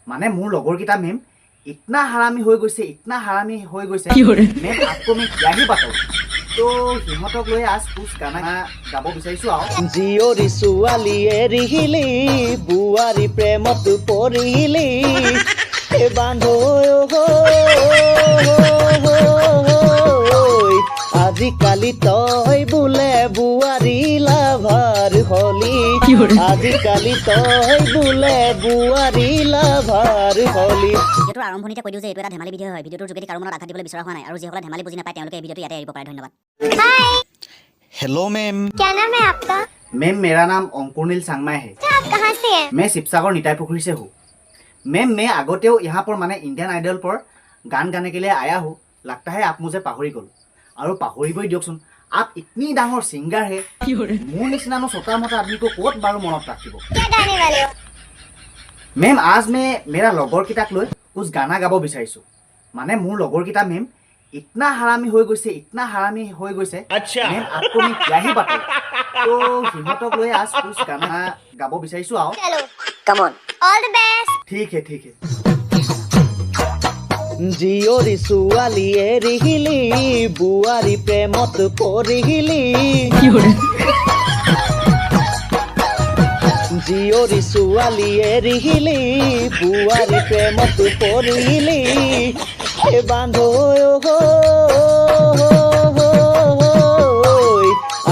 माने मोर लगोर किता मेम इतना हरामी हो गइसे मेम आपको मैं क्या ही बताऊं। तो हिमतक লৈ आज कुछ गाना गाब বিচাৰিছো আও। জিয়ৰী ছোৱালী এৰিহিলি বুৱাৰী প্ৰেমত পৰিলি এ বান্ধো আজিকালি তই বোলে বুৱাৰী লাভাৰ হলি আজিকালি তই বোলে বুৱাৰী লাভাৰ হলি। ভিডিওটোৰ আৰম্ভণিতে কৈ দিওঁ যে এইটো এটা ধেমালি ভিডিঅ' হয়। ভিডিওটোৰ যোগেদি কাৰো মনত আঘাত দিবলৈ বিচৰা হোৱা নাই আৰু যিসকলে ধেমালি বুজি নাপায় তেওঁলোকে এই ভিডিঅ'টো ইয়াতে এৰিব পাৰে। ধন্যবাদ। Hello ma'am. क्या नाम है आपका? मैम मेरा नाम अंकुरनील सांगमाई है। आप कहाँ से हैं? मैं शिवसागर निताई पुखुरी से हूँ। मैम मैं आगतेও यहाँ पर माने इंडियन आइडल पर गान गाने के लिए आया हूँ। लगता है आप मुझे पाहरी गल और पाहरिबই दियकसुन। आप इतनी डांगर सिंगर है मोर निचिना छोटा मोटा आदमी को कत बारो मनत राखिब। क्या गाने वाले हो? मैम आज मैं मेरा लगोर किताक লৈ कुछ गाना गाब বিচাৰিছো। माने मोर लगोर किता मैम इतना हरामी हो गइसे अच्छा मैम आपको मैं क्या ही बताऊं। तो हिमतक লৈ आज कुछ गाना गाब বিচাৰিছো आओ। चलो come on. All the best. ठीक है। জিয়ৰী ছোৱালী এৰিহিলি বুৱাৰী প্ৰেমত পৰিলি জিয়ৰী ছোৱালী এৰিহিলি বুৱাৰী প্ৰেমত পৰিলি এ বান্ধো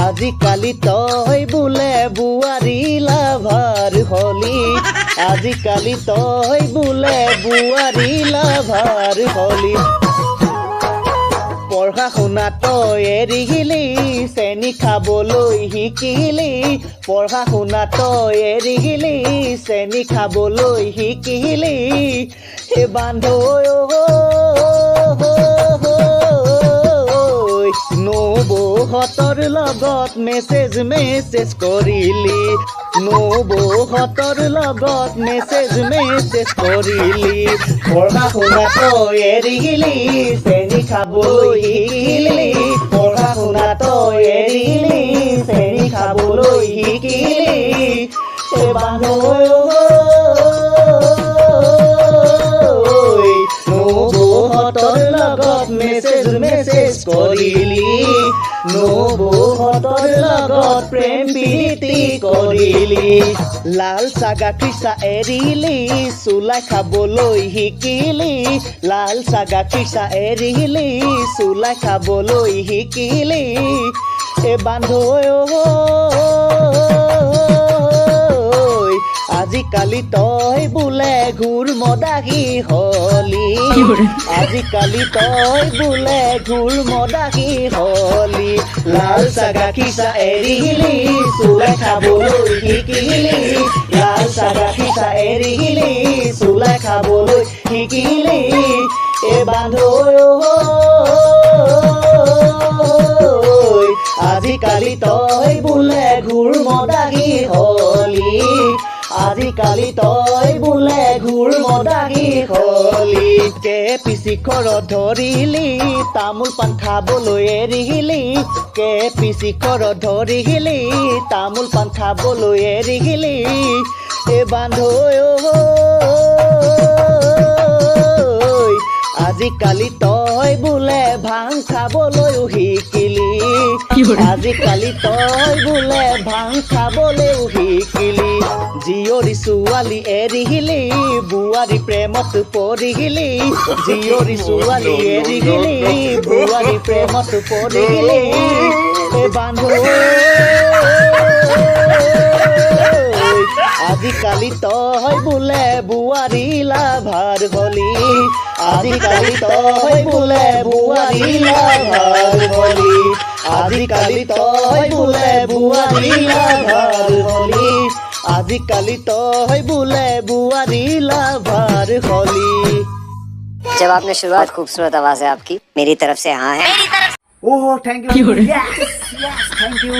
আজিকালি তই বোলে বুৱাৰী লাভাৰ হলি আজিকালি তই বোলে বুৱাৰী লাভাৰ হলি। পঢ়া শুনা তই এৰিহিলি চেনি খাবলৈ শিকিলি পঢ়া শুনা তই এৰিহিলি চেনি খাবলৈ শিকিলি হে বান্ধো নবৌহঁতৰ লগত মেছেজ কৰিলি নবৌহঁতৰ লগত মেছেজ কৰিলি পঢ়া শুনা তই এৰিহিলি চেনি খাবলৈ শিকিলি পঢ়া শুনা তই এৰিহিলি চেনি খাবলৈ শিকিলি এ বান্ধো নবৌহঁতৰ লগত মেছেজ কৰিলি নবৌহঁতৰ লগত প্ৰেম প্ৰীতি কৰিলি লাল চাগা খিচা এৰিলি চুলাই খাবলৈ শিকিলি লাল চাগা খিচা এৰিলি চুলাই খাবলৈ শিকিলি এ বান্ধো আজিকালি তই বোলে ঘূৰ মদাহী হলি আজিকালি তই বোলে ঘূৰ মদাহী হলি লাল চাগা খিচা এৰিহিলি চুলাই খাবলৈ শিকিলি লাল চাগা খিচা এৰিহিলি চুলাই খাবলৈ শিকিলি এ বান্ধো আজিকালি তই বোলে ঘূৰ মদাহী হলি আজিকালি তই বোলে ঘূৰ মদাহী হলি কে পিচিখৰত ধৰিলি তামোল পাণ খাবলৈ এৰিহিলি কে পিচিখৰত ধৰিহিলি তামোল পাণ খাবলৈ এৰিহিলি এ বান্ধো আজিকালি তই বোলে ভাং খাবলৈও শিকিলি আজিকালি তই বোলে ভাং খাবলৈও শিকিলি জিয়ৰী ছোৱালী এৰিহিলি বুৱাৰী প্ৰেমত পৰিহিলি জিয়ৰী ছোৱালী এৰিহিলি বুৱাৰী প্ৰেমত পৰিহিলি এ বান্ধো আজিকালি তই বোলে বুৱাৰী লাভাৰ হলি আজিকালি তই বোলে বুৱাৰী লাভাৰ হলি আজিকালি তই বোলে বুৱাৰী লাভাৰ হলি আজিকালি তই বোলে बुआरी लाभार होली। जब आपने शुरुआत खूबसूरत आवाज है आपकी, मेरी तरफ से हाँ है। Oh thank you. Yes thank you.